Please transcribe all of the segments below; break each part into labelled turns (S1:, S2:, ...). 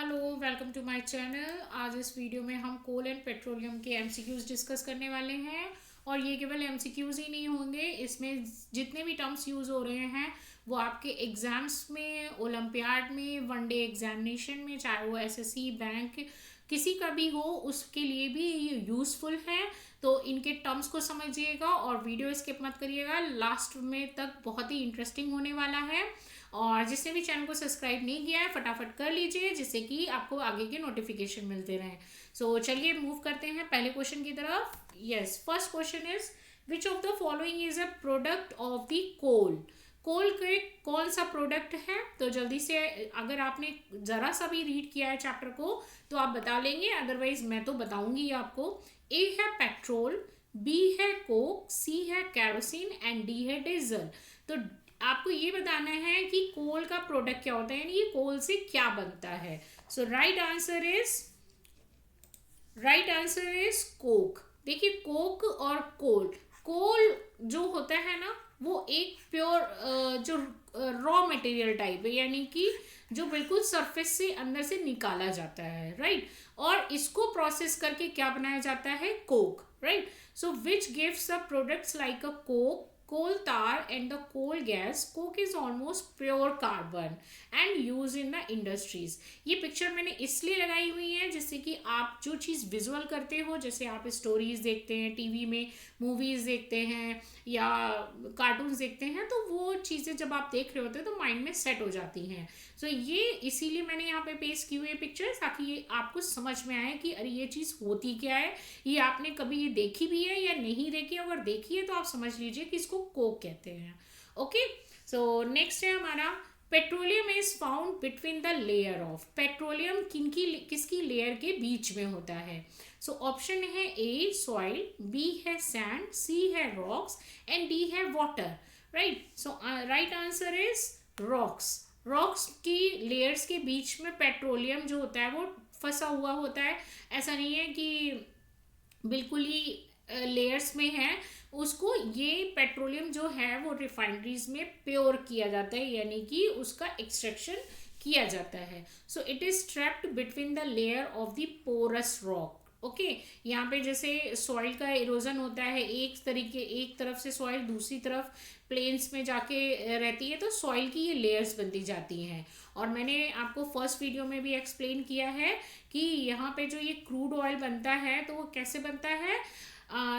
S1: Hello welcome to my channel. आज इस video में हम कोल एंड पेट्रोलियम के एमसीक्यूज डिस्कस करने वाले हैं। और ये केवल एमसीक्यूज ही नहीं होंगे, इसमें जितने भी टर्म्स यूज़ हो रहे हैं वो आपके एग्जाम्स में, ओलंपियाड में, वनडे एग्जामिनेशन में, चाहे वो एसएससी बैंक किसी का भी हो, उसके लिए भी ये यूज़फुल है। तो इनके टर्म्स को समझिएगा और वीडियो स्किप मत करिएगा, लास्ट में तक बहुत ही इंटरेस्टिंग होने वाला है। और जिसने भी चैनल को सब्सक्राइब नहीं किया है फटाफट कर लीजिए, जिससे कि आपको आगे के नोटिफिकेशन मिलते रहें। सो चलिए मूव करते हैं पहले क्वेश्चन की तरफ। Yes, first question is which of the following is a product of the coal. Coal के कौन सा प्रोडक्ट है? तो जल्दी से, अगर आपने जरा सा भी रीड किया है चैप्टर को तो आप बता लेंगे, अदरवाइज मैं तो बताऊंगी आपको। ए है पेट्रोल, बी है कोक, सी है कैरोसिन एंड डी है डीजल। तो आपको ये बताना है कि कोल का प्रोडक्ट क्या होता है, यानी ये कोल से क्या बनता है। सो राइट आंसर इज कोक। देखिए, कोक और कोल, कोल जो होता है ना वो एक प्योर जो रॉ मटेरियल टाइप है, यानी कि जो बिल्कुल सरफेस से अंदर से निकाला जाता है, राइट। और इसको प्रोसेस करके क्या बनाया जाता है? Coke, right. So which gives the products like a Coke, coal tar and the coal gas. Coke is almost pure carbon and used in the industries. ये पिक्चर मैंने इसलिए लगाई हुई है जिससे कि आप जो चीज़ विजुअल करते हो, जैसे आप स्टोरीज देखते हैं टीवी में, मूवीज देखते हैं या कार्टून्स देखते हैं, तो वो चीज़ें जब आप देख रहे होते हैं तो माइंड में सेट हो जाती हैं। सो ये इसीलिए मैंने यहाँ पे पेस्ट की हुई है पिक्चर, ताकि ये आपको समझ में आए कि अरे ये चीज़ होती क्या है। ये आपने कभी ये देखी भी है या नहीं देखी, अगर देखी है तो आप समझ लीजिए कि इसको कोक कहते हैं। ओके, सो नेक्स्ट है हमारा petroleum is found between the layer of. Petroleum किसकी लेयर के बीच में होता है? सो ऑप्शन है ए सॉइल, बी है सैंड, सी है रॉक्स एंड डी है water, right. So right answer is rocks. Rocks की लेयर्स के बीच में पेट्रोलियम जो होता है वो फंसा हुआ होता है। ऐसा नहीं है कि बिल्कुल ही लेयर्स में है। उसको ये पेट्रोलियम जो है वो रिफाइनरीज में प्योर किया जाता है, यानी कि उसका एक्सट्रैक्शन किया जाता है। So it is trapped between the layer of the porous rock. Okay, यहाँ पे जैसे सॉइल का इरोजन होता है, एक तरफ से सॉइल दूसरी तरफ प्लेन्स में जाके रहती है, तो सॉइल की ये लेयर्स बनती जाती हैं। और मैंने आपको फर्स्ट वीडियो में भी एक्सप्लेन किया है कि यहाँ पे जो ये क्रूड ऑयल बनता है तो वो कैसे बनता है।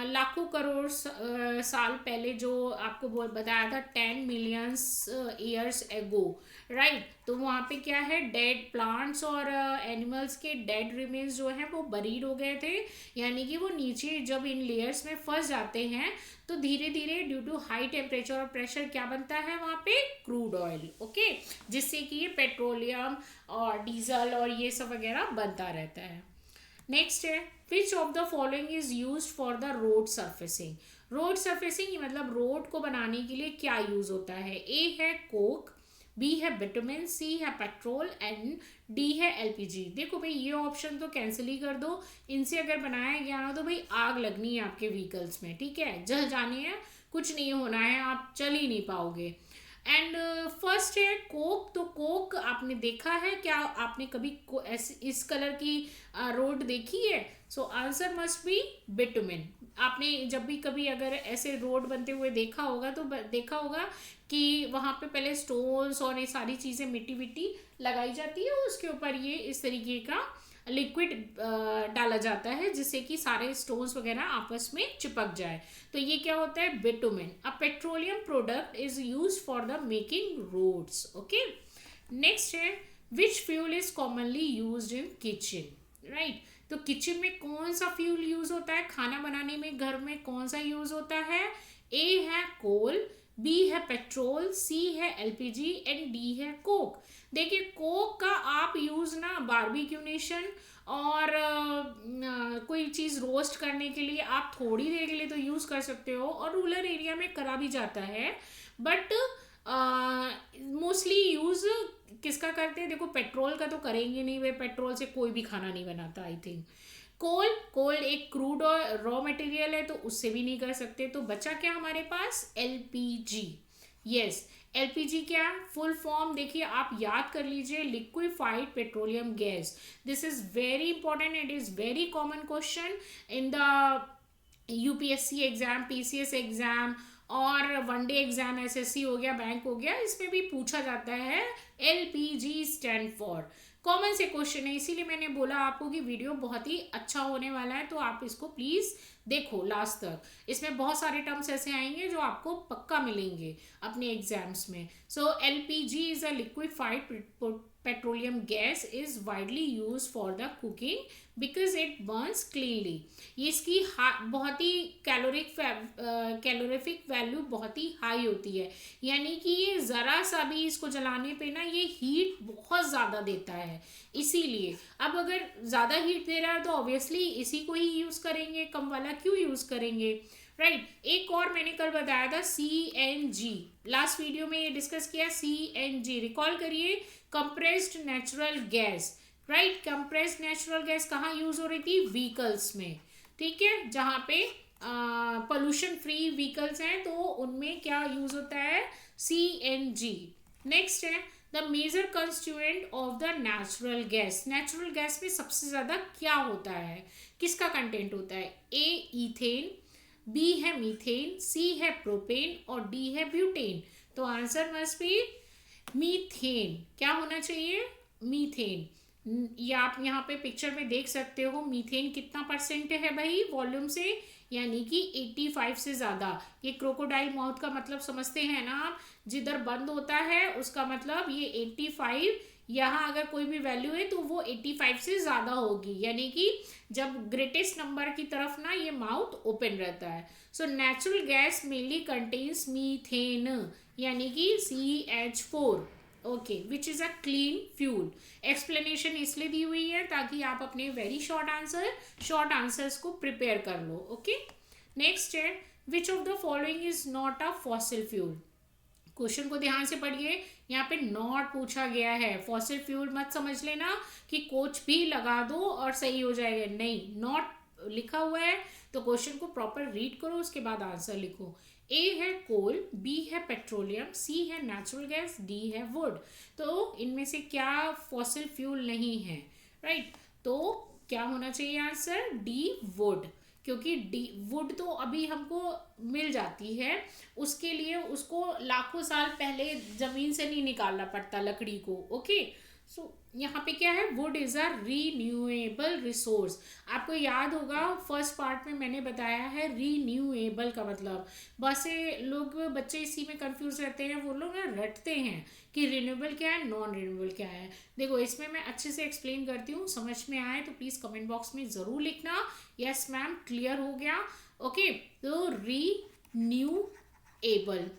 S1: लाखों करोड़ साल पहले, जो आपको बताया था 10 मिलियंस ईयर्स एगो, राइट। तो वहाँ पे क्या है, डेड प्लांट्स और एनिमल्स के डेड रिमेन्स जो हैं वो बरीड हो गए थे, यानी कि वो नीचे जब इन लेयर्स में फंस जाते हैं तो धीरे धीरे ड्यू टू हाई टेम्परेचर और प्रेशर क्या बनता है वहाँ पे? Crude oil. ओके, जिससे कि ये पेट्रोलियम और डीजल और ये सब वगैरह बनता रहता है। नेक्स्ट है which of the following is use for the road surfacing. Road surfacing मतलब रोड को बनाने के लिए क्या यूज होता है? ए है कोक, बी है बिटुमेन, सी है पेट्रोल एंड डी है एलपीजी। देखो भाई, ये ऑप्शन तो कैंसिल ही कर दो। इनसे अगर बनाया गया ना तो भाई आग लगनी है आपके व्हीकल्स में, ठीक है, जल जानी है, कुछ नहीं होना है, आप चल ही नहीं पाओगे। एंड फर्स्ट है कोक। तो कोक आपने देखा है क्या? आपने कभी इस कलर की रोड देखी है? So answer must be bitumen. आपने जब भी कभी अगर ऐसे रोड बनते हुए देखा होगा तो देखा होगा कि वहाँ पे पहले स्टोन्स और ये सारी चीज़ें मिट्टी विट्टी लगाई जाती है, उसके ऊपर ये इस तरीके का लिक्विड डाला जाता है जिससे कि सारे स्टोन्स वगैरह आपस में चिपक जाए। तो ये क्या होता है? Bitumen. A petroleum product is use for the making roads. Okay, next है which fuel is commonly use in kitchen, right. तो किचन में कौन सा फ्यूल यूज होता है? खाना बनाने में घर में कौन सा यूज होता है? ए है कोल, बी है पेट्रोल, सी है एलपीजी एंड डी है कोक। देखिए, कोक का आप यूज़ ना बारबेक्यूनेशन और कोई चीज़ रोस्ट करने के लिए आप थोड़ी देर के लिए तो यूज़ कर सकते हो, और रूरल एरिया में करा भी जाता है, बट मोस्टली यूज़ किसका करते हैं? देखो, पेट्रोल का तो करेंगे नहीं, वे पेट्रोल से कोई भी खाना नहीं बनाता आई थिंक। कोल, कोल एक क्रूड और रॉ मटेरियल है तो उससे भी नहीं कर सकते। तो बचा क्या हमारे पास? एलपीजी। यस। एलपीजी क्या है, फुल फॉर्म देखिए आप याद कर लीजिए, liquefied petroleum gas. This is very important, it is very common question in the UPSC exam, PCS exam और वनडे एग्जाम, एसएससी हो गया, बैंक हो गया, इसमें भी पूछा जाता है एलपीजी स्टैंड फॉर। कॉमन से क्वेश्चन है, इसीलिए मैंने बोला आपको कि वीडियो बहुत ही अच्छा होने वाला है, तो आप इसको प्लीज देखो लास्ट तक। इसमें बहुत सारे टर्म्स ऐसे आएंगे जो आपको पक्का मिलेंगे अपने एग्जाम्स में। So LPG is a liquefied petroleum gas, is widely use for the cooking because it burns cleanly. ये इसकी बहुत ही कैलोरीफिक वैल्यू बहुत ही हाई होती है, यानी कि ये ज़रा सा भी इसको जलाने पे ना ये हीट बहुत ज़्यादा देता है। इसीलिए अब अगर ज़्यादा हीट दे रहा है तो ऑब्वियसली इसी को ही यूज़ करेंगे, कम वाला क्यों यूज़ करेंगे, राइट। एक और मैंने कल बताया था CNG, लास्ट वीडियो में ये डिस्कस किया। CNG रिकॉल करिए, compressed natural gas, right. Compressed natural gas कहाँ यूज हो रही थी, व्हीकल्स में, ठीक है, जहाँ पे पोल्यूशन फ्री व्हीकल्स हैं तो उनमें क्या यूज होता है, CNG। नेक्स्ट है the major constituent of the natural gas. Natural gas में सबसे ज्यादा क्या होता है, किसका कंटेंट होता है, A इथेन, B है मीथेन, C है प्रोपेन और D है ब्यूटेन। तो आंसर मस्ट बी मीथेन। क्या होना चाहिए, मीथेन। ये आप यहाँ पे पिक्चर में देख सकते हो, मीथेन कितना परसेंट है भाई वॉल्यूम से, यानी कि 85 से ज़्यादा। ये क्रोकोडाइल माउथ का मतलब समझते हैं ना आप, जिधर बंद होता है उसका मतलब ये 85, यहाँ अगर कोई भी वैल्यू है तो वो 85 से ज़्यादा होगी, यानी कि जब ग्रेटेस्ट नंबर की तरफ ना ये माउथ ओपन रहता है। So natural gas mainly contains methane, यानी कि CH4, okay, which is a clean fuel. Explanation इसलिए दी हुई है ताकि आप अपने वेरी शॉर्ट आंसर्स को प्रिपेयर कर लो, ओके। नेक्स्ट है which of the following is not a fossil fuel. Question को ध्यान से पढ़िए, यहाँ पे नॉट पूछा गया है, फॉसिल फ्यूल मत समझ लेना कि कुछ भी लगा दो और सही हो जाएगा, नहीं, नॉट लिखा हुआ है तो क्वेश्चन को प्रॉपर रीड करो, उसके बाद आंसर लिखो। A है कोल, B है पेट्रोलियम, C है नेचुरल गैस, D है वुड। तो इनमें से क्या फॉसिल फ्यूल नहीं है, राइट। तो क्या होना चाहिए आंसर, D वुड, क्योंकि डी वुड तो अभी हमको मिल जाती है, उसके लिए उसको लाखों साल पहले जमीन से नहीं निकालना पड़ता लकड़ी को, ओके। सो यहाँ पे क्या है, would is a renewable resource. आपको याद होगा फर्स्ट पार्ट में मैंने बताया है रीन्यूएबल का मतलब, बस ये लोग बच्चे इसी में कंफ्यूज रहते हैं, वो लोग ना रटते हैं कि रिन्यूएबल क्या है, नॉन रिन्यूएबल क्या है। देखो इसमें मैं अच्छे से एक्सप्लेन करती हूँ, समझ में आए तो प्लीज़ कमेंट बॉक्स में ज़रूर लिखना, यस मैम क्लियर हो गया, ओके। तो रीन्यूएबल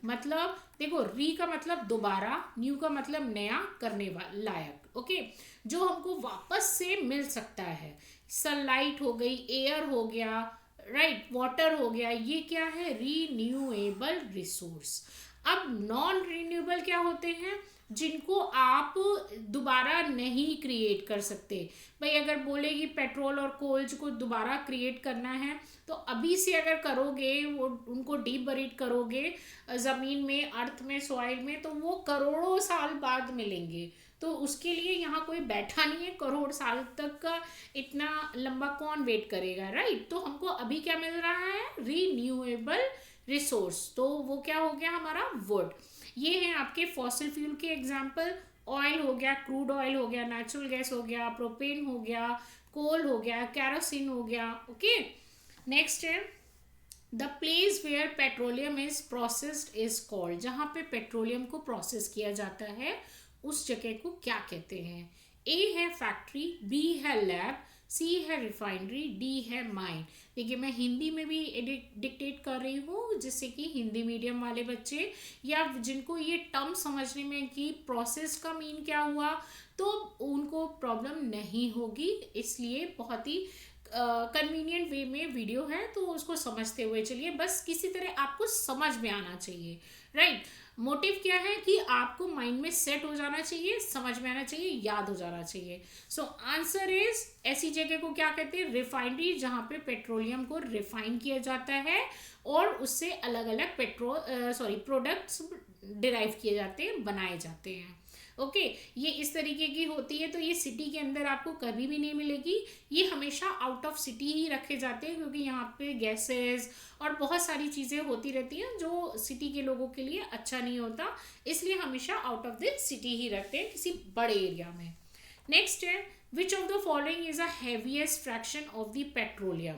S1: मतलब देखो, री का मतलब दोबारा, न्यू का मतलब नया, करने वाला, लायक, ओके, जो हमको वापस से मिल सकता है। सनलाइट हो गई, एयर हो गया, राइट, वाटर हो गया, ये क्या है, रीन्यूएबल रिसोर्स। अब नॉन रिन्यूएबल क्या होते हैं, जिनको आप दोबारा नहीं क्रिएट कर सकते। भाई अगर बोलेगी पेट्रोल और कोल को दोबारा क्रिएट करना है तो अभी से अगर करोगे, वो उनको डीप बरीड करोगे ज़मीन में, अर्थ में, सॉइल में, तो वो करोड़ों साल बाद मिलेंगे। तो उसके लिए यहाँ कोई बैठा नहीं है, करोड़ साल तक का इतना लंबा कौन वेट करेगा, राइट। तो हमको अभी क्या मिल रहा है, रीन्यूएबल रिसोर्स, तो वो क्या हो गया हमारा, वुड। ये हैं आपके फॉसिल फ्यूल के एग्जाम्पल, ऑयल हो गया, क्रूड ऑयल हो गया, नेचुरल गैस हो गया, प्रोपेन हो गया, कोल हो गया, कैरोसिन हो गया, ओके। नेक्स्ट है the place where petroleum is processed is called. जहाँ पे पेट्रोलियम को प्रोसेस किया जाता है उस जगह को क्या कहते हैं। A है फैक्ट्री, B है लैब, C है रिफाइनरी, D है माइन। देखिए मैं हिंदी में भी डिक्टेट कर रही हूँ, जिससे कि हिंदी मीडियम वाले बच्चे या जिनको ये टर्म समझने में कि प्रोसेस का मीन क्या हुआ, तो उनको प्रॉब्लम नहीं होगी, इसलिए बहुत ही कन्वीनियंट वे में वीडियो है, तो उसको समझते हुए चलिए, बस किसी तरह आपको समझ में आना चाहिए, राइट। मोटिव क्या है कि आपको माइंड में सेट हो जाना चाहिए, समझ में आना चाहिए, याद हो जाना चाहिए। सो आंसर इज, ऐसी जगह को क्या कहते हैं, रिफाइनरी, जहाँ पे पेट्रोलियम को रिफाइन किया जाता है और उससे अलग अलग प्रोडक्ट्स डिराइव किए जाते हैं, बनाए जाते हैं। ओके, ये इस तरीके की होती है। तो ये सिटी के अंदर आपको कभी भी नहीं मिलेगी, ये हमेशा आउट ऑफ सिटी ही रखे जाते हैं, क्योंकि यहाँ पे गैसेस और बहुत सारी चीज़ें होती रहती हैं जो सिटी के लोगों के लिए अच्छा नहीं होता, इसलिए हमेशा आउट ऑफ द सिटी ही रखते हैं, किसी बड़े एरिया में। नेक्स्ट है, which of the following is a heaviest fraction of the petroleum.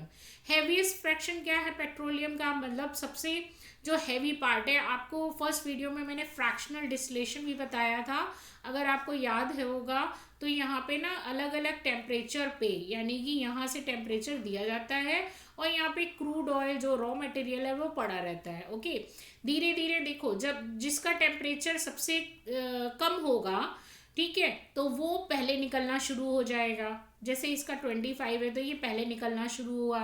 S1: Heaviest fraction क्या है पेट्रोलियम का, मतलब सबसे जो हैवी पार्ट है। आपको फर्स्ट वीडियो में मैंने फ्रैक्शनल डिस्टिलेशन भी बताया था, अगर आपको याद है होगा, तो यहाँ पे ना अलग अलग टेम्परेचर पे, यानी कि यहाँ से टेम्परेचर दिया जाता है और यहाँ पे क्रूड ऑयल जो रॉ मटेरियल है वो पड़ा रहता है। ओके, धीरे धीरे देखो, जब जिसका टेम्परेचर सबसे कम होगा, ठीक है, तो वो पहले निकलना शुरू हो जाएगा। जैसे इसका 25 है तो ये पहले निकलना शुरू हुआ,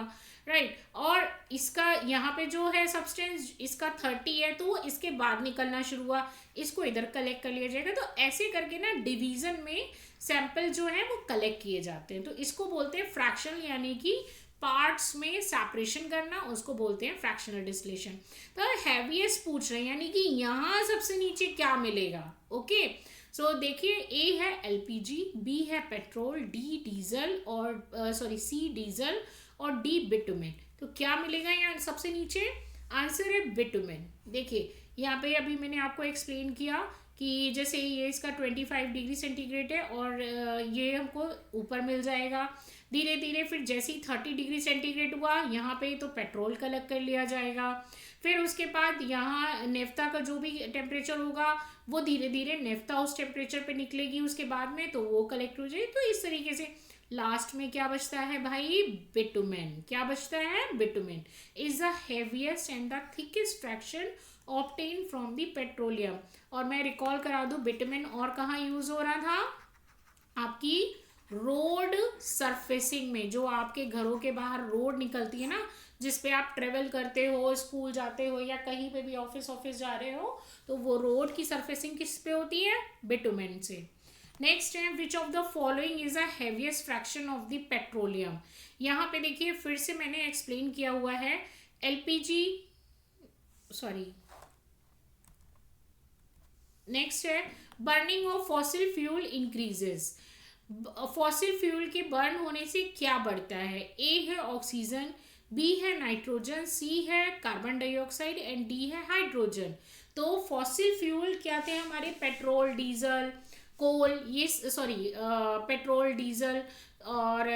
S1: राइट। और इसका यहाँ पे जो है सब्सटेंस, इसका 30 है तो इसके बाद निकलना शुरू हुआ, इसको इधर कलेक्ट कर लिया जाएगा। तो ऐसे करके ना डिवीजन में सैंपल जो है वो कलेक्ट किए जाते हैं, तो इसको बोलते हैं फ्रैक्शन, यानी कि पार्ट्स में सेपरेशन करना, उसको बोलते हैं फ्रैक्शनल डिस्टिलेशन। तो हैवीएस्ट पूछ रहे हैं, यानी कि यहाँ सबसे नीचे क्या मिलेगा। ओके, सो देखिए, ए है एलपीजी, बी है पेट्रोल, डी डीजल और सी डीजल और डी बिटुमेन। तो क्या मिलेगा यहाँ सबसे नीचे, आंसर है बिटुमेन। देखिए यहाँ पे अभी मैंने आपको एक्सप्लेन किया कि जैसे ये इसका 25 डिग्री सेंटीग्रेड है और ये हमको ऊपर मिल जाएगा। धीरे धीरे फिर जैसे ही 30 डिग्री सेंटीग्रेड हुआ, यहाँ पे तो पेट्रोल कलेक्ट कर लिया जाएगा। फिर उसके बाद यहाँ नेफ्ता का जो भी टेम्परेचर होगा, वो धीरे धीरे नेफ्ता उस टेम्परेचर पे निकलेगी उसके बाद में, तो वो कलेक्ट हो जाएगी। तो इस तरीके से लास्ट में क्या बचता है भाई, बिटुमेन। क्या बचता है, bitumen is the heaviest and the thickest fraction obtain from the petroleum. और मैं रिकॉल करा दूं, बिटुमेन और कहाँ यूज हो रहा था, आपकी रोड सरफेसिंग में, जो आपके घरों के बाहर रोड निकलती है ना, जिस पे आप ट्रेवल करते हो, स्कूल जाते हो या कहीं पे भी ऑफिस जा रहे हो, तो वो रोड की सरफेसिंग किस पे होती है, बिटुमेन से। नेक्स्ट है, which of the following is a heaviest fraction of the petroleum. यहाँ पे देखिए फिर से मैंने एक्सप्लेन किया हुआ है, एलपीजी, सॉरी, नेक्स्ट है, burning of fossil fuel increases. Fossil fuel के बर्न होने से क्या बढ़ता है, ए है ऑक्सीजन, बी है नाइट्रोजन, सी है कार्बन डाइऑक्साइड एंड डी है हाइड्रोजन। तो फॉसिल फ्यूल क्या थे हमारे, पेट्रोल, डीजल, कोल, ये पेट्रोल, डीजल और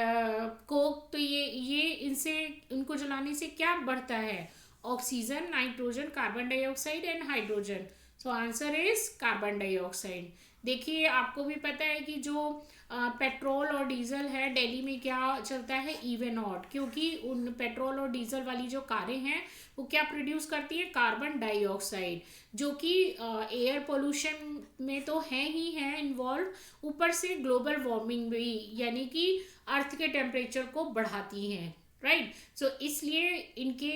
S1: कोक। तो ये इनसे, इनको जलाने से क्या बढ़ता है, oxygen, nitrogen, carbon dioxide and hydrogen. So answer is carbon dioxide. देखिए आपको भी पता है कि जो पेट्रोल और डीजल है, दिल्ली में क्या चलता है, इवन ऑड, क्योंकि उन पेट्रोल और डीजल वाली जो कारें हैं वो क्या प्रोड्यूस करती है, कार्बन डाइऑक्साइड, जो कि एयर पोल्यूशन में तो है ही है इन्वॉल्व, ऊपर से ग्लोबल वार्मिंग भी, यानी कि अर्थ के टेम्परेचर को बढ़ाती हैं, राइट। सो इसलिए इनके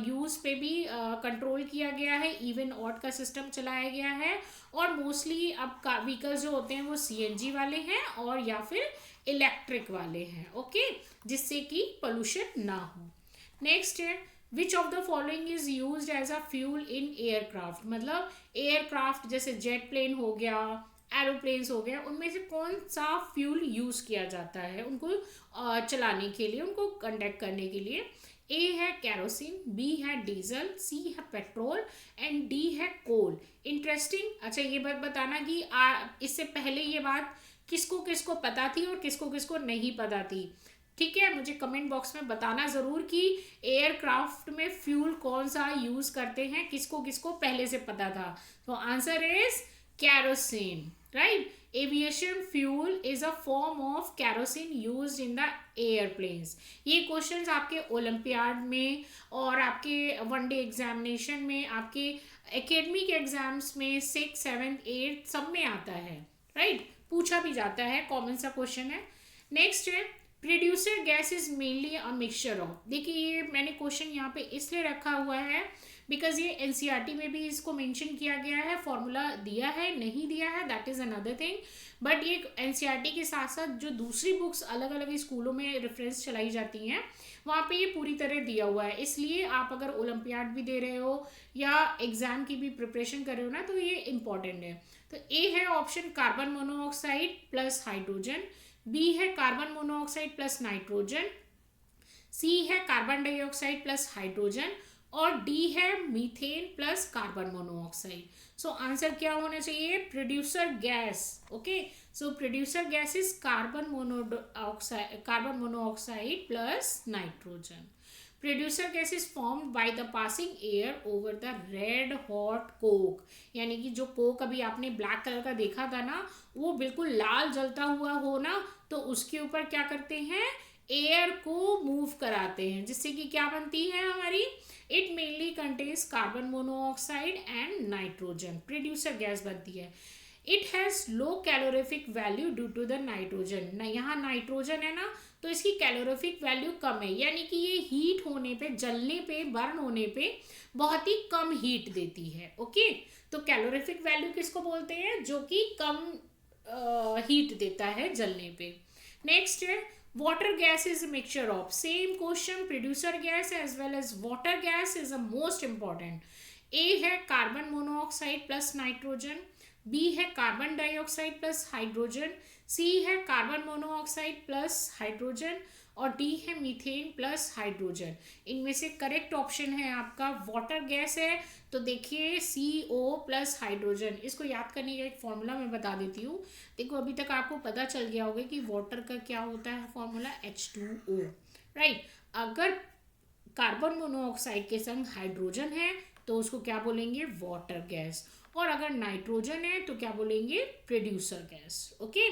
S1: यूज़ पे भी कंट्रोल किया गया है, इवन ऑड का सिस्टम चलाया गया है। और मोस्टली अब व्हीकल्स जो होते हैं वो सीएनजी वाले हैं और या फिर इलेक्ट्रिक वाले हैं, ओके, जिससे कि पोल्यूशन ना हो। नेक्स्ट है, which of the following is used as a fuel in aircraft. मतलब एयरक्राफ्ट जैसे जेट प्लेन हो गया, एरोप्लेन्स हो गए, उनमें से कौन सा फ्यूल यूज़ किया जाता है उनको चलाने के लिए, उनको कंडक्ट करने के लिए। ए है कैरोसिन, बी है डीजल, सी है पेट्रोल एंड डी है कोल। इंटरेस्टिंग। अच्छा ये बात बताना कि इससे पहले ये बात किसको किसको पता थी और किसको किसको नहीं पता थी, ठीक है, मुझे कमेंट बॉक्स में बताना ज़रूर कि एयरक्राफ्ट में फ्यूल कौन सा यूज़ करते हैं, किसको किसको पहले से पता था। तो answer is kerosene, right? Aviation fuel is a form of kerosene used in the airplanes. ये क्वेश्चंस आपके ओलंपियाड में और आपके वनडे एग्जामिनेशन में, आपके एकेडमिक एग्जाम्स में 6, 7, 8 सब में आता है, राइट, पूछा भी जाता है, कॉमन सा क्वेश्चन है। नेक्स्ट है, producer gas is mainly a mixture of, देखिए ये मैंने क्वेश्चन यहाँ पे इसलिए रखा हुआ है बिकॉज ये एनसीईआरटी में भी इसको मेंशन किया गया है, फॉर्मूला दिया है नहीं दिया है that is another thing, but ये एनसीईआरटी के साथ साथ जो दूसरी बुक्स अलग अलग स्कूलों में रेफरेंस चलाई जाती हैं वहाँ पे ये पूरी तरह दिया हुआ है। इसलिए आप अगर ओलंपियाड भी दे रहे हो या एग्जाम की भी प्रिपरेशन कर रहे हो ना तो ये इंपॉर्टेंट है। तो ए है option carbon monoxide plus hydrogen, B है carbon monoxide plus nitrogen, C है कार्बन डाइऑक्साइड प्लस हाइड्रोजन और डी है methane plus carbon monoxide. So answer क्या होना चाहिए, producer gas. Okay, so producer gas is carbon monoxide plus nitrogen. Producer gas is formed by the passing air over the red hot coke, यानी कि जो Coke अभी आपने black colour का देखा था ना वो बिल्कुल लाल जलता हुआ हो ना तो उसके ऊपर क्या करते हैं, एयर को मूव कराते हैं जिससे कि क्या बनती है हमारी, it mainly contains carbon monoxide and nitrogen, producer gas बनती है। It has low calorific value due to the nitrogen, ना यहाँ नाइट्रोजन है ना तो इसकी कैलोरीफिक वैल्यू कम है, यानी कि ये हीट होने पे, जलने पे, बर्न होने पे बहुत ही कम हीट देती है। ओके, तो कैलोरीफिक वैल्यू किसको बोलते हैं, जो कि कम हीट देता है जलने पे। नेक्स्ट है water gas is a mixture of, same question, producer gas as well as water gas is the most important। A है carbon monoxide plus nitrogen, B है carbon dioxide plus hydrogen, C है carbon monoxide plus hydrogen और D है methane plus hydrogen. इनमें से correct option है आपका water gas है। तो देखिए CO प्लस हाइड्रोजन, इसको याद करने का एक फॉर्मूला मैं बता देती हूँ। देखो अभी तक आपको पता चल गया होगा कि वाटर का क्या होता है फॉर्मूला, H2O, राइट। अगर कार्बन मोनोऑक्साइड के संग हाइड्रोजन है तो उसको क्या बोलेंगे, वाटर गैस, और अगर नाइट्रोजन है तो क्या बोलेंगे, producer gas. Okay,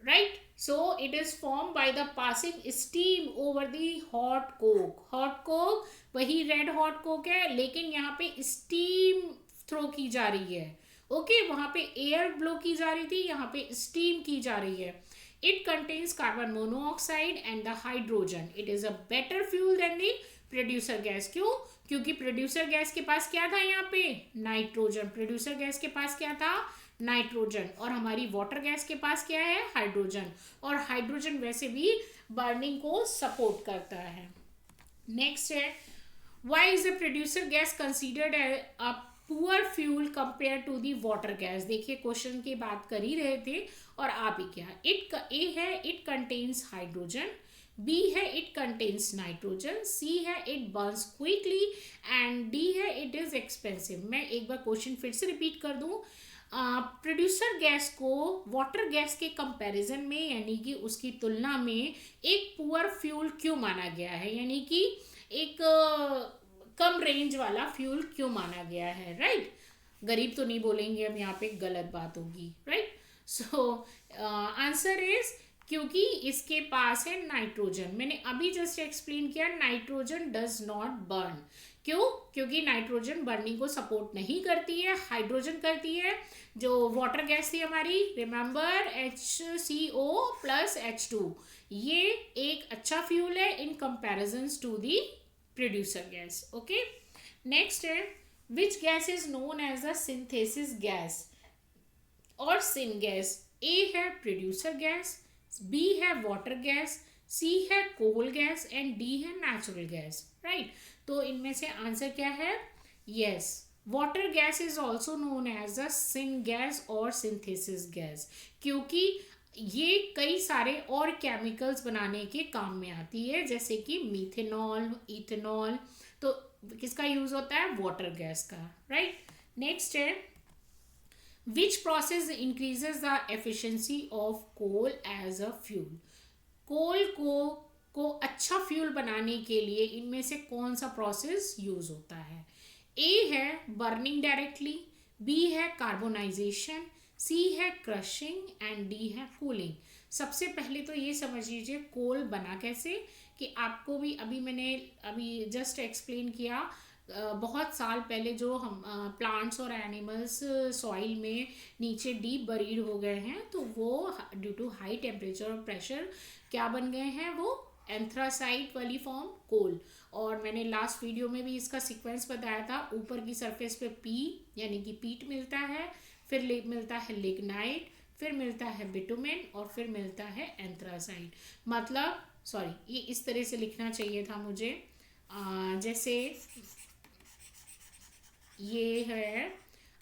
S1: right, so it is formed by the passing steam over the hot coke। hot coke वही रेड हॉट कोक है लेकिन यहाँ पे स्टीम थ्रो की जा रही है। ओके, वहां पे एयर ब्लो की जा रही थी, यहाँ पे स्टीम की जा रही है। It contains carbon monoxide and the hydrogen, it is a better fuel than the producer gas. क्यों, क्योंकि प्रोड्यूसर गैस के पास क्या था, यहाँ पे नाइट्रोजन, प्रोड्यूसर गैस के पास क्या था, नाइट्रोजन, और हमारी वाटर गैस के पास क्या है, हाइड्रोजन, और हाइड्रोजन वैसे भी बर्निंग को सपोर्ट करता है। नेक्स्ट है why is the producer gas considered a poor fuel compare to the water gas. देखिए क्वेश्चन की बात कर ही रहे थे और आप ही क्या, ए है इट कंटेन्स हाइड्रोजन, बी है इट कंटेन्स नाइट्रोजन, सी है it Burns quickly and D है इट इज एक्सपेंसिव। मैं एक बार क्वेश्चन फिर से रिपीट कर दूं, प्रोड्यूसर गैस को वाटर गैस के कंपैरिजन में यानी कि उसकी तुलना में एक पुअर फ्यूल क्यों माना गया है, यानी कि एक कम रेंज वाला फ्यूल क्यों माना गया है, राइट। गरीब तो नहीं बोलेंगे अब यहाँ पे, गलत बात होगी, राइट। सो आंसर इज क्योंकि इसके पास है नाइट्रोजन। मैंने अभी जस्ट एक्सप्लेन किया, नाइट्रोजन डज नॉट बर्न। क्यों, क्योंकि नाइट्रोजन बर्निंग को सपोर्ट नहीं करती है, हाइड्रोजन करती है। जो वाटर गैस थी हमारी, रिमेंबर HCO प्लस H2, ये एक अच्छा फ्यूल है in comparison to the producer gas. Okay, next है which gas is known as the synthesis gas और सिन गैस। ए है प्रोड्यूसर गैस, बी है वाटर गैस, सी है कोल गैस एंड डी है नेचुरल गैस, राइट। तो इनमें से answer क्या है, yes, water gas is also known as the syn gas और सिंथेसिस गैस, क्योंकि ये कई सारे और केमिकल्स बनाने के काम में आती है जैसे कि मीथेनॉल, इथेनॉल। तो किसका यूज होता है, वाटर गैस का, राइट। नेक्स्ट है which process increases the efficiency of coal as a fuel. Coal को अच्छा फ्यूल बनाने के लिए इनमें से कौन सा प्रोसेस यूज होता है। ए है बर्निंग डायरेक्टली, बी है कार्बोनाइजेशन, सी है क्रशिंग एंड डी है कूलिंग। सबसे पहले तो ये समझ लीजिए कोल बना कैसे, कि आपको भी मैंने जस्ट एक्सप्लेन किया बहुत साल पहले जो हम प्लांट्स और एनिमल्स सॉइल में नीचे डीप बरीड हो गए हैं, तो वो ड्यू टू हाई टेम्परेचर और प्रेशर क्या बन गए हैं, वो एंथ्रासाइट वाली फॉर्म कोल। और मैंने लास्ट वीडियो में भी इसका सीक्वेंस बताया था। ऊपर की सरफेस पे पी यानी कि पीट मिलता है, फिर मिलता है लिग्नाइट, फिर मिलता है बिटुमेन और फिर मिलता है एंथ्रासाइट। मतलब सॉरी, ये इस तरह से लिखना चाहिए था मुझे, जैसे ये है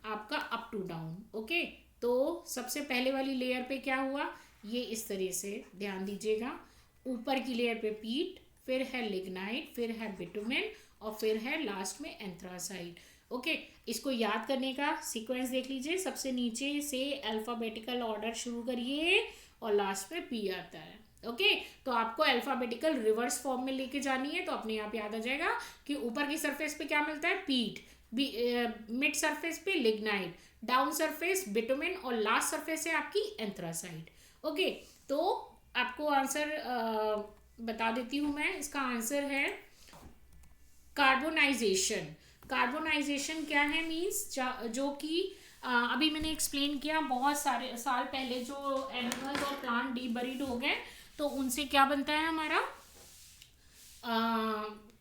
S1: आपका अप टू डाउन। ओके, तो सबसे पहले वाली लेयर पे क्या हुआ, ये इस तरह से ध्यान दीजिएगा। ऊपर की लेयर पे पीट, फिर है लिग्नाइट, फिर है बिटुमेन और फिर है लास्ट में एंथ्रासाइट। ओके, इसको याद करने का सीक्वेंस देख लीजिए। सबसे नीचे से अल्फाबेटिकल ऑर्डर शुरू करिए और लास्ट में पी आता है। ओके, तो आपको अल्फाबेटिकल रिवर्स फॉर्म में लेके जानी है, तो अपने आप याद आ जाएगा कि ऊपर की सरफेस पे क्या मिलता है, पीट, मिड सरफेस पे लिग्नाइट, डाउन सरफेस बिटुमेन और लास्ट सरफेस है आपकी एंथ्रासाइट। ओके, तो आपको आंसर बता देती हूँ मैं। इसका आंसर है कार्बोनाइजेशन। कार्बोनाइजेशन क्या है, मीन्स जो कि अभी मैंने एक्सप्लेन किया, बहुत सारे साल पहले जो एनिमल्स और प्लांट डीप बरीड हो गए, तो उनसे क्या बनता है हमारा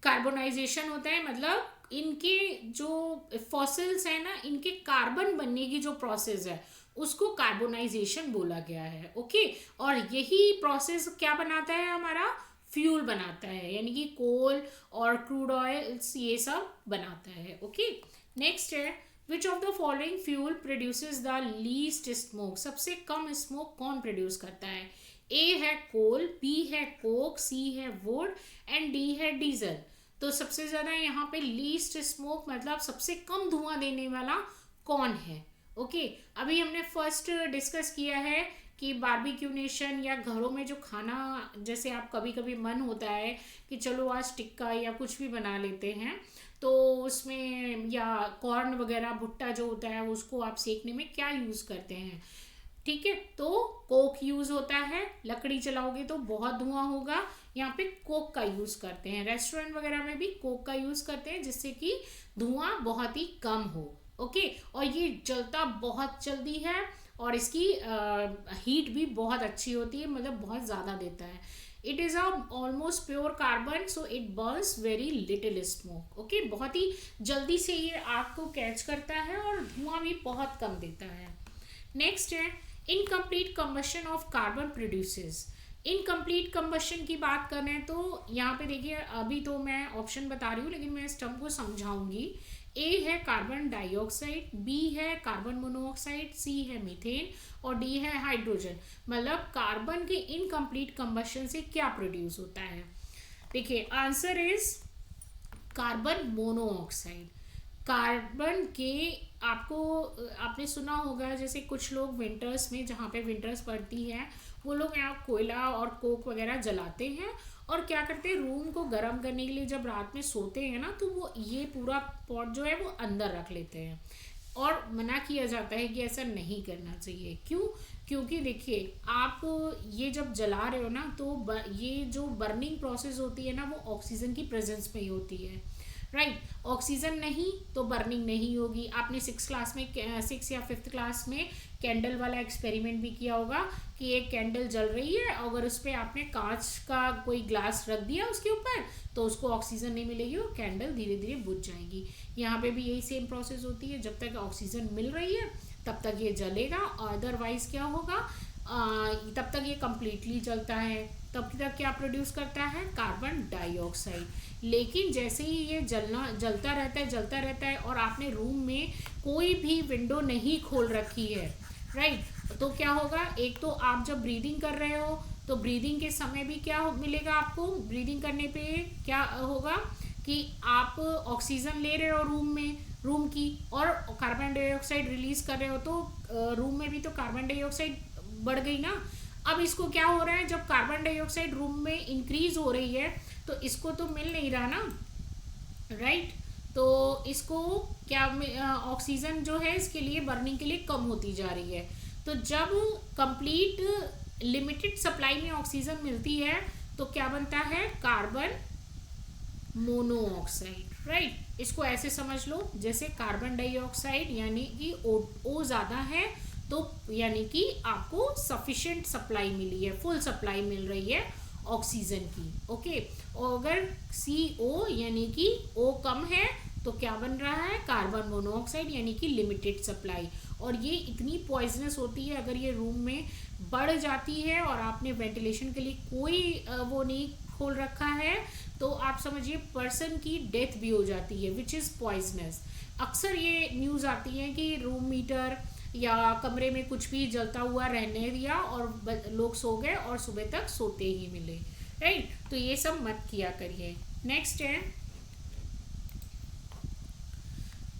S1: कार्बोनाइजेशन होता है। मतलब इनके जो फॉसिल्स है ना, इनके कार्बन बनने की जो प्रोसेस है उसको कार्बोनाइजेशन बोला गया है। ओके, और यही प्रोसेस क्या बनाता है, हमारा फ्यूल बनाता है, यानी कि कोल और क्रूड ऑयल्स ये सब बनाता है। ओके, नेक्स्ट है which of the following fuel produces the least smoke. सबसे कम स्मोक कौन प्रोड्यूस करता है, ए है कोल, बी है कोक, सी है वुड एंड डी है डीजल। तो सबसे ज़्यादा यहाँ पे लीस्ट स्मोक मतलब सबसे कम धुआं देने वाला कौन है। ओके, अभी हमने फर्स्ट डिस्कस किया है कि बारबेक्यू नेशन या घरों में जो खाना, जैसे आप कभी कभी मन होता है कि चलो आज टिक्का या कुछ भी बना लेते हैं, तो उसमें या कॉर्न वगैरह भुट्टा जो होता है उसको आप सेकने में क्या यूज़ करते हैं, ठीक है, तो कोक यूज़ होता है। लकड़ी जलाओगे तो बहुत धुआं होगा, यहाँ पे कोक का यूज़ करते हैं। रेस्टोरेंट वगैरह में भी कोक का यूज़ करते हैं जिससे कि धुआं बहुत ही कम हो। ओके, और ये जलता बहुत जल्दी है और इसकी हीट भी बहुत अच्छी होती है, मतलब बहुत ज़्यादा देता है। It is a almost pure carbon, so it Burns very little smoke. Okay, बहुत ही जल्दी से ये आग को कैच करता है और धुआं भी बहुत कम देता है। नेक्स्ट है incomplete combustion of carbon produces. Incomplete combustion की बात करें तो यहाँ पे देखिए, अभी तो मैं ऑप्शन बता रही हूँ लेकिन मैं इस टर्म को समझाऊंगी। ए है कार्बन डाइऑक्साइड, बी है कार्बन मोनोऑक्साइड, सी है मीथेन और डी है हाइड्रोजन। मतलब कार्बन के इनकम्प्लीट कंबशन से क्या प्रोड्यूस होता है, देखिए answer is carbon monoxide. Carbon के आपने सुना होगा, जैसे कुछ लोग विंटर्स में, जहाँ पे विंटर्स पड़ती है, वो लोग यहाँ कोयला और कोक वगैरह जलाते हैं और क्या करते हैं, रूम को गर्म करने के लिए जब रात में सोते हैं ना, तो वो ये पूरा पॉट जो है वो अंदर रख लेते हैं। और मना किया जाता है कि ऐसा नहीं करना चाहिए। क्यों, क्योंकि देखिए आप ये जब जला रहे हो ना, तो ये जो बर्निंग प्रोसेस होती है ना, वो ऑक्सीजन की प्रेजेंस में ही होती है, राइट। ऑक्सीजन नहीं तो बर्निंग नहीं होगी। आपने 6 या 5th क्लास में कैंडल वाला एक्सपेरिमेंट भी किया होगा कि एक कैंडल जल रही है, अगर उस पर आपने कांच का कोई ग्लास रख दिया उसके ऊपर, तो उसको ऑक्सीजन नहीं मिलेगी और कैंडल धीरे धीरे बुझ जाएगी। यहाँ पे भी यही सेम प्रोसेस होती है, जब तक ऑक्सीजन मिल रही है तब तक ये जलेगा, अदरवाइज क्या होगा, तब तक ये कम्प्लीटली जलता है। तब तक क्या प्रोड्यूस करता है, कार्बन डाइऑक्साइड। लेकिन जैसे ही ये जलता रहता है और आपने रूम में कोई भी विंडो नहीं खोल रखी है, राइट, तो क्या होगा, एक तो आप जब ब्रीदिंग कर रहे हो तो ब्रीदिंग के समय भी क्या मिलेगा आपको, ब्रीदिंग करने पे क्या होगा कि आप ऑक्सीजन ले रहे हो रूम की, और कार्बन डाइऑक्साइड रिलीज कर रहे हो, तो रूम में भी तो कार्बन डाइऑक्साइड बढ़ गई ना। अब इसको क्या हो रहा है, जब कार्बन डाइऑक्साइड रूम में इंक्रीज हो रही है तो इसको तो मिल नहीं रहा ना, राइट, तो इसको क्या ऑक्सीजन जो है इसके लिए बर्निंग के लिए कम होती जा रही है। तो जब कंप्लीट लिमिटेड सप्लाई में ऑक्सीजन मिलती है तो क्या बनता है, कार्बन मोनोऑक्साइड, राइट। इसको ऐसे समझ लो जैसे कार्बन डाइऑक्साइड यानी कि O ज़्यादा है तो यानी कि आपको सफिशिएंट सप्लाई मिली है, फुल सप्लाई मिल रही है ऑक्सीजन की, ओके। और अगर CO यानी कि O कम है तो क्या बन रहा है, कार्बन मोनोऑक्साइड यानी कि लिमिटेड सप्लाई। और ये इतनी पॉइजनस होती है, अगर ये रूम में बढ़ जाती है और आपने वेंटिलेशन के लिए कोई वो नहीं खोल रखा है तो आप समझिए पर्सन की डेथ भी हो जाती है, विच इज़ पॉइजनस। अक्सर ये न्यूज़ आती है कि रूम मीटर या कमरे में कुछ भी जलता हुआ रहने दिया और लोग सो गए और सुबह तक सोते ही मिले, राइट। तो ये सब मत किया करिए। नेक्स्ट है,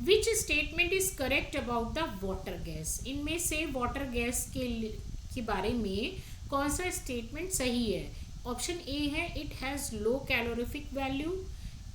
S1: which statement is correct about the water gas. इनमें से वाटर गैस के बारे में कौन सा स्टेटमेंट सही है। ऑप्शन ए है, it has low calorific value,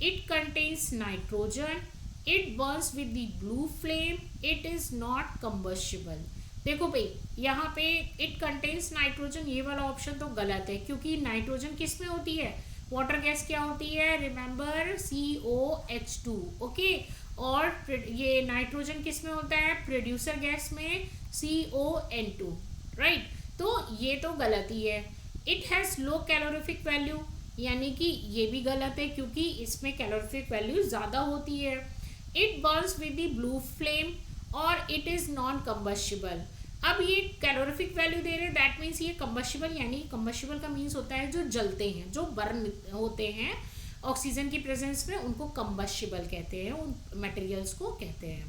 S1: it contains nitrogen, it Burns with the blue flame, it is not combustible. देखो भाई यहाँ पे इट कंटेन्स नाइट्रोजन, ये वाला ऑप्शन तो गलत है, क्योंकि नाइट्रोजन किस में होती है, वाटर गैस क्या होती है, रिमेंबर COH2, ओके। और ये नाइट्रोजन किस में होता है, प्रोड्यूसर गैस में CON2, राइट। तो ये तो गलत ही है। It has low calorific value यानी कि ये भी गलत है, क्योंकि इसमें कैलोरीफिक वैल्यू ज़्यादा होती है। It Burns with the blue flame और इट इज़ नॉन कंबस्टिबल। अब ये कैलोरीफिक वैल्यू दे रहे हैं, दैट मीन्स ये कंबस्टिबल, यानी कंबस्टिबल का मीन्स होता है जो जलते हैं, जो बर्न होते हैं ऑक्सीजन की प्रेजेंस में, उनको कंबस्टिबल कहते हैं, उन मटेरियल्स को कहते हैं,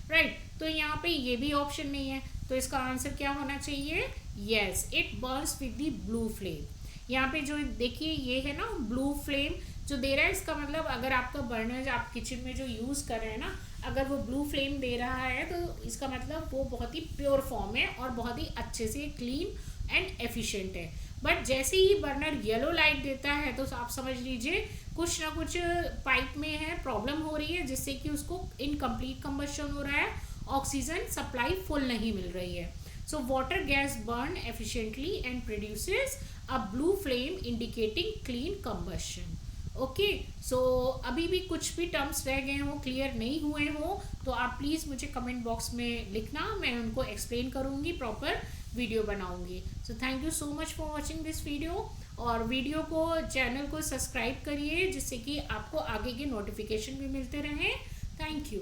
S1: राइट। तो यहाँ पे ये भी ऑप्शन नहीं है, तो इसका आंसर क्या होना चाहिए, yes, it Burns with the blue flame. यहाँ पे जो देखिए ये है ना ब्लू फ्लेम जो दे रहा है, इसका मतलब अगर आपका बर्नर आप किचन में जो यूज़ कर रहे हैं ना, अगर वो ब्लू फ्लेम दे रहा है तो इसका मतलब वो बहुत ही प्योर फॉर्म है और बहुत ही अच्छे से क्लीन एंड एफिशिएंट है। बट जैसे ही बर्नर येलो लाइट देता है तो आप समझ लीजिए कुछ ना कुछ पाइप में है, प्रॉब्लम हो रही है, जिससे कि उसको इनकम्प्लीट कंबशन हो रहा है, ऑक्सीजन सप्लाई फुल नहीं मिल रही है। So water gas burn efficiently and produces a blue flame indicating clean combustion. Okay, so अभी भी कुछ भी टर्म्स रह गए हों, क्लियर नहीं हुए हों, तो आप प्लीज़ मुझे कमेंट बॉक्स में लिखना, मैं उनको एक्सप्लेन करूँगी, प्रॉपर वीडियो बनाऊँगी। So thank you so much for watching this video. और वीडियो को, चैनल को सब्सक्राइब करिए जिससे कि आपको आगे के नोटिफिकेशन भी मिलते रहें। Thank you.